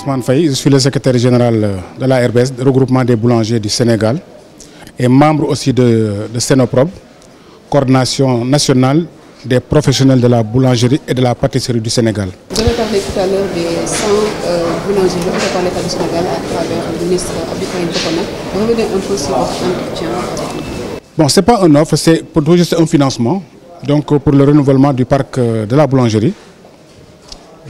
Ousmane Faye, je suis le secrétaire général de la RBS, le regroupement des boulangers du Sénégal, et membre aussi de Sénoprob, coordination nationale des professionnels de la boulangerie et de la pâtisserie du Sénégal. Vous avez parlé tout à l'heure des 100 boulangeries par l'État du Sénégal à travers le ministre Abdoulaye Fofana. Revenez un peu sur votre entretien avec nous. Bon, ce n'est pas une offre, c'est pour juste un financement, donc pour le renouvellement du parc de la boulangerie.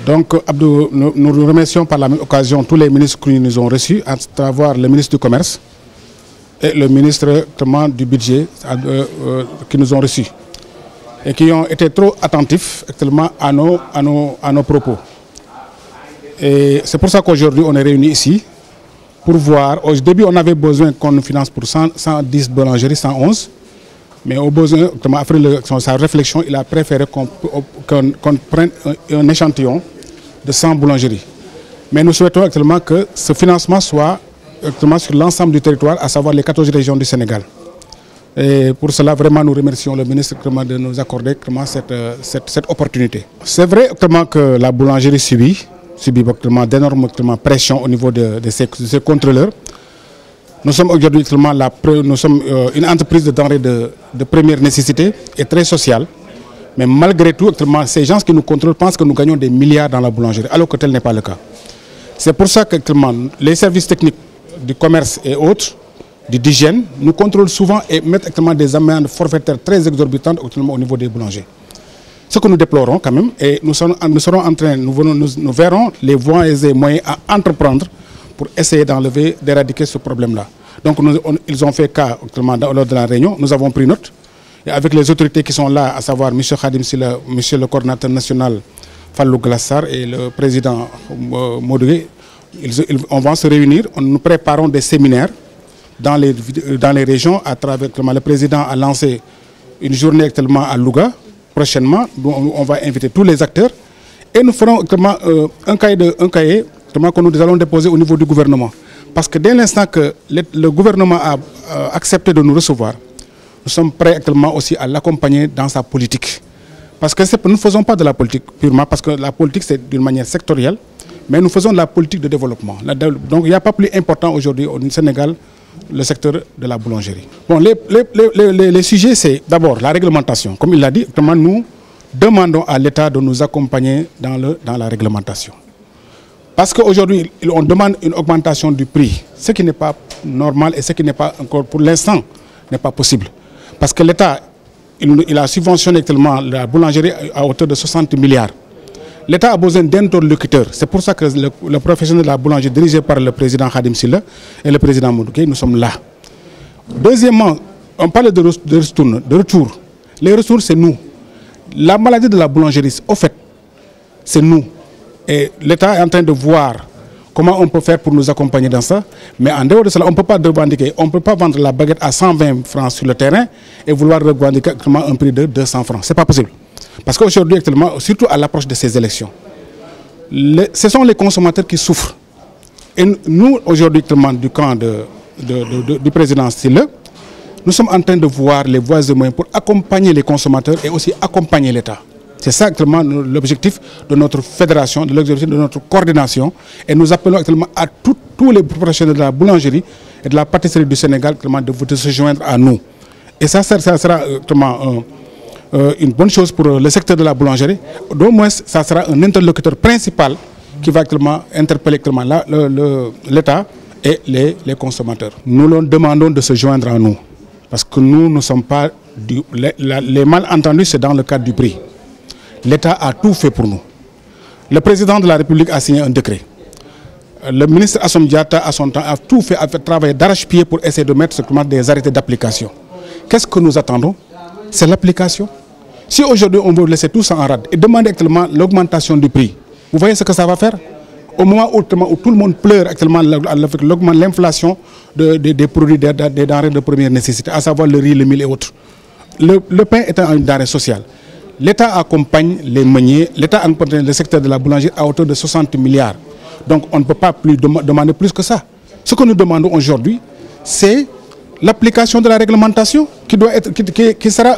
Donc, Abdou, nous remercions par la même occasion tous les ministres qui nous ont reçus, à travers le ministre du Commerce et le ministre du Budget qui nous ont reçus et qui ont été trop attentifs actuellement à nos propos. Et c'est pour ça qu'aujourd'hui on est réunis ici pour voir. Au début on avait besoin qu'on nous finance pour 110 boulangeries, 111. Mais au besoin, après sa réflexion, il a préféré qu'on prenne un échantillon de 100 boulangeries. Mais nous souhaitons actuellement que ce financement soit actuellement sur l'ensemble du territoire, à savoir les 14 régions du Sénégal. Et pour cela, vraiment, nous remercions le ministre de nous accorder cette opportunité. C'est vrai que la boulangerie subit d'énormes pressions au niveau de ses contrôleurs. Nous sommes aujourd'hui une entreprise de denrées de première nécessité et très sociale. Mais malgré tout, ces gens qui nous contrôlent pensent que nous gagnons des milliards dans la boulangerie, alors que tel n'est pas le cas. C'est pour ça que les services techniques du commerce et autres, d'hygiène, nous contrôlent souvent et mettent des amendes forfaitaires très exorbitantes au niveau des boulangers. Ce que nous déplorons quand même, et nous verrons les voies et moyens à entreprendre pour essayer d'éradiquer ce problème-là. Donc ils ont fait cas lors de la réunion, nous avons pris note. Et avec les autorités qui sont là, à savoir M. Khadim Silla, M. le coordinateur national Fallou Glassar et le président Modougé, on va se réunir, nous préparons des séminaires dans les régions. À travers, le président a lancé une journée actuellement à Louga, prochainement, où on va inviter tous les acteurs. Et nous ferons un cahier que nous allons déposer au niveau du gouvernement. Parce que dès l'instant que le gouvernement a accepté de nous recevoir, nous sommes prêts actuellement aussi à l'accompagner dans sa politique. Parce que nous ne faisons pas de la politique purement, parce que la politique c'est d'une manière sectorielle, mais nous faisons de la politique de développement. Donc il n'y a pas plus important aujourd'hui au Sénégal, le secteur de la boulangerie. Bon, les sujets, c'est d'abord la réglementation. Comme il l'a dit, nous demandons à l'État de nous accompagner dans la réglementation. Parce qu'aujourd'hui, on demande une augmentation du prix, ce qui n'est pas normal et ce qui n'est pas encore pour l'instant n'est pas possible. Parce que l'État, il a subventionné actuellement la boulangerie à hauteur de 60 milliards. L'État a besoin d'interlocuteurs. C'est pour ça que le professionnel de la boulangerie dirigé par le président Khadim Silla et le président Modougé, nous sommes là. Deuxièmement, on parle de retour. Les retours, c'est nous. La maladie de la boulangerie, au fait, c'est nous. Et l'État est en train de voir comment on peut faire pour nous accompagner dans ça. Mais en dehors de cela, on ne peut pas revendiquer. On ne peut pas vendre la baguette à 120 francs sur le terrain et vouloir revendiquer un prix de 200 francs. Ce n'est pas possible. Parce qu'aujourd'hui, actuellement, surtout à l'approche de ces élections, ce sont les consommateurs qui souffrent. Et nous, aujourd'hui, du camp du président Silla, nous sommes en train de voir les voies et moyens pour accompagner les consommateurs et aussi accompagner l'État. C'est ça actuellement l'objectif de notre fédération, de l'objectif de notre coordination. Et nous appelons actuellement à tous les professionnels de la boulangerie et de la pâtisserie du Sénégal de se joindre à nous. Et ça sera une bonne chose pour le secteur de la boulangerie. Au moins, ça sera un interlocuteur principal qui va actuellement interpeller l'État et les consommateurs. Nous leur demandons de se joindre à nous. Parce que nous ne sommes pas... Les malentendus, c'est dans le cadre du prix. L'État a tout fait pour nous. Le président de la République a signé un décret. Le ministre Assome Diatta, à son temps, a tout fait, a fait travailler d'arrache-pied pour essayer de mettre des arrêtés d'application. Qu'est-ce que nous attendons? C'est l'application. Si aujourd'hui on veut laisser tout ça en rade et demander actuellement l'augmentation du prix, vous voyez ce que ça va faire? Au moment où tout le monde pleure actuellement avec l'inflation des produits, des denrées de première nécessité, à savoir le riz, le mil et autres. Le pain est un denrée sociale. L'État accompagne les meuniers, l'État accompagne le secteur de la boulangerie à hauteur de 60 milliards. Donc on ne peut pas plus demander plus que ça. Ce que nous demandons aujourd'hui, c'est l'application de la réglementation qui sera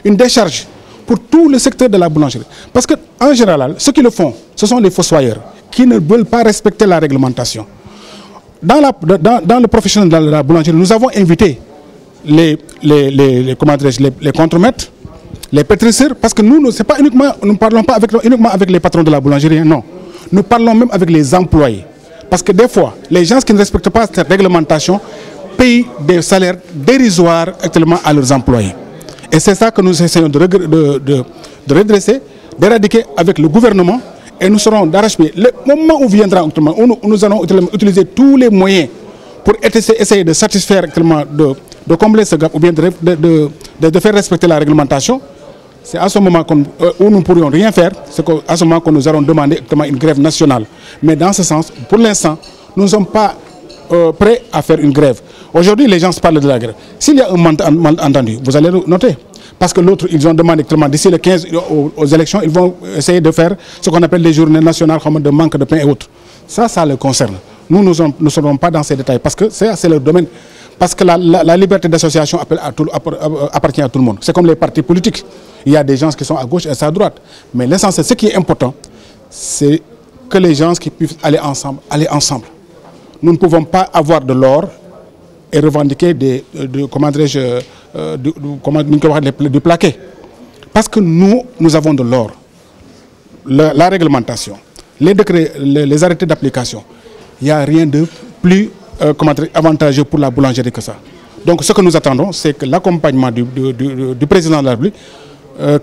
une décharge pour tout le secteur de la boulangerie. Parce qu'en général, ceux qui le font, ce sont les fossoyeurs qui ne veulent pas respecter la réglementation. Dans le professionnel de la boulangerie, nous avons invité les contremaîtres, les pétrisseurs, parce que nous ne parlons pas uniquement avec les patrons de la boulangerie, non. Nous parlons même avec les employés. Parce que des fois, les gens qui ne respectent pas cette réglementation payent des salaires dérisoires actuellement à leurs employés. Et c'est ça que nous essayons de redresser, d'éradiquer avec le gouvernement. Et nous serons d'arrache-pied. Le moment où viendra, nous allons utiliser tous les moyens pour essayer de satisfaire actuellement, de combler ce gap ou bien de faire respecter la réglementation. C'est à ce moment où nous ne pourrions rien faire, c'est à ce moment que nous allons demander une grève nationale. Mais dans ce sens, pour l'instant, nous ne sommes pas prêts à faire une grève. Aujourd'hui, les gens se parlent de la grève. S'il y a un malentendu, vous allez le noter. Parce que l'autre, ils ont demandé d'ici le 15 aux élections, ils vont essayer de faire ce qu'on appelle les journées nationales comme de manque de pain et autres. Ça le concerne. Nous ne serons pas dans ces détails parce que c'est le domaine. Parce que la liberté d'association appartient à tout le monde. C'est comme les partis politiques. Il y a des gens qui sont à gauche et à droite. Mais l'essentiel, ce qui est important, c'est que les gens qui puissent aller ensemble. Nous ne pouvons pas avoir de l'or et revendiquer du plaqué. Parce que nous avons de l'or. La réglementation, les décrets, les arrêtés d'application, il n'y a rien de plus avantageux pour la boulangerie que ça. Donc ce que nous attendons, c'est que l'accompagnement du président de la République,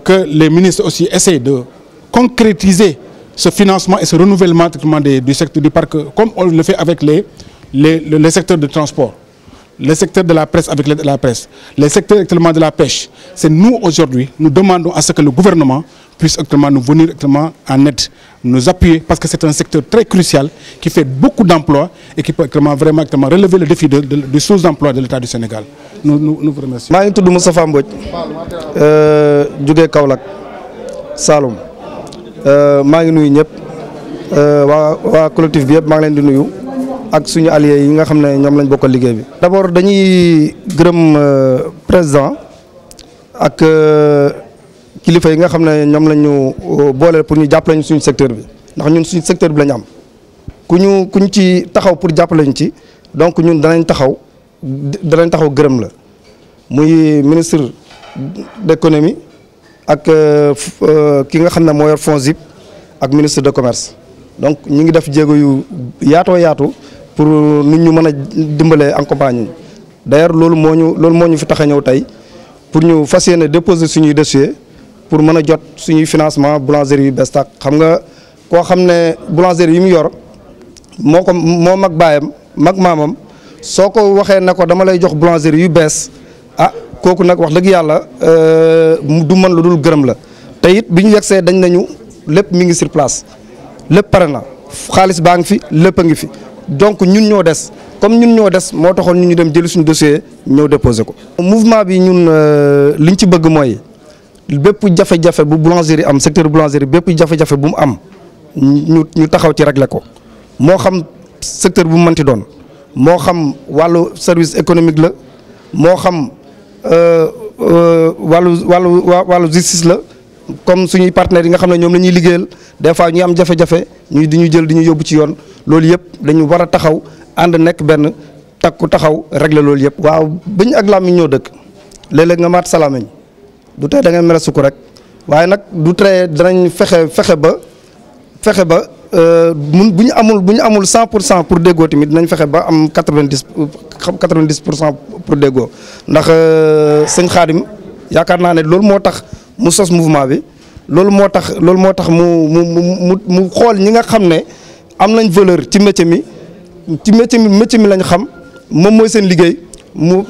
que les ministres aussi essayent de concrétiser ce financement et ce renouvellement du secteur du parc, comme on le fait avec les secteurs de transport, le secteur de la presse avec la presse, les secteurs actuellement de la pêche. C'est nous aujourd'hui, nous demandons à ce que le gouvernement puisse actuellement nous venir actuellement en aide, nous appuyer, parce que c'est un secteur très crucial qui fait beaucoup d'emplois et qui peut actuellement vraiment relever le défi du sous-emploi de l'État du Sénégal. Nous vous remercions. Je suis Moustapha Mbodj, jóge Kaolack Saloum. maa ngi nuyu ñëpp waa collectif bi yëpp maa ngi leen di nuyu ak suñu alliés yi nga xam ne ñoom lañ bokkal liggéey bi. D'abord dañuy gërëm président ak kilifa yi nga xam ne ñoom lañ ñu boole pour ñu jàppale ñu suñu secteur bi ndax ñun suñu secteur bi la ñu am ku ñu ci taxaw pour jàppale ñu ci donc ñun danañ taxaw gërëm la muy ministre d'économie ak ki nga xam ne moo yor FONGIP ak ministre de commerce donc ñu ngi def jéego yu yaatu pour nit ñu mën a dimbalee accompagner d'ailleurs loolu moo ñu fi tax a ñëw tey pour ñu fas yéene déposer suñuy dossier pour mën a jot suñuy financement boulangerie yu bees tàq. Xam nga koo xam ne boulangerie yi mu yor moo mag baayam mag maamam soo ko waxee ne ko dama lay jox boulangerie yu bees kooku nag wax dëgg yàlla du mën lu dul gërëm la te it bi ñu yegsee dañ nañu lépp mi ngi sur place lépp pare na xaalis baa ngi fi lépp a ngi fi donc ñun ñoo des comme ñun ñoo des moo taxoon ñu dem jëli suñu dossier ñëw déposé ko. mouvement bi ñun liñ ci bëgg mooy bépp jafe-jafe bu boulangerie am secteur boulangerie bépp jafe-jafe bu mu am ñu taxaw ci régler ko moo xam secteur bu mu mënti doon moo xam wàllu service économique la moo xam. wàllu justice la comme suñuy partenaires yi nga xam ne ñoom la ñuy liggéeyal des fois ñu am jafe-jafe di ñu jël di ñu yóbbu ci yoon loolu yëpp dañu war a taxaw ànd nekk benn takku taxaw régler loolu yëpp. waaw bëñ ak làmmiñ ñoo dëkk léeg-léeg nga maat salaamañ du tey da ngay mel sukk rek waaye nag du tey danañ fexe ba bu ñu amul 100% pour déggoo tamit dinañ fexe ba am 90% pour déggoo ndax sëñ Khadim yaakaar naa ne loolu moo tax mu sos mouvement bi loolu moo tax mu xool ñi nga xam ne am nañ valeur ci métier mi lañ xam moom mooy seen liggéey mu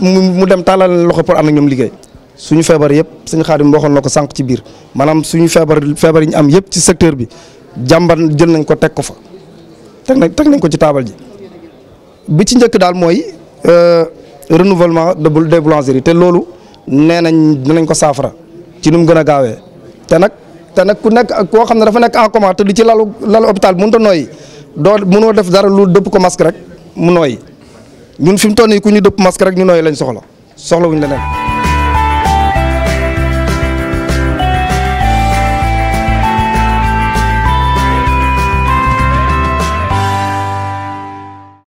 dem tàllal loxo pour ànd ak ñoom liggéey. suñu feebar yëpp sëñ Khadim waxoon na ko sànq ci biir maanaam suñu feebar yi ñu am yëpp ci secteur bi. jàmbar jël nañ ko teg ko fa teg nañ ko ci taabal ji bi ci njëkk daal mooy renouvellement des boulangeries te loolu nee nañ dinañ ko saafara ci nu mu gën a gaawee te nag ku nekk koo xam ne dafa nekk en coma te di ci lalu hôpital bi mënut a nooyi mënoo def dara lu dëpp ko masque rek mu nooyi ñun fi mu toll nii ku ñu dëpp masque rek ñu nooyi lañ soxla wuñ leneen.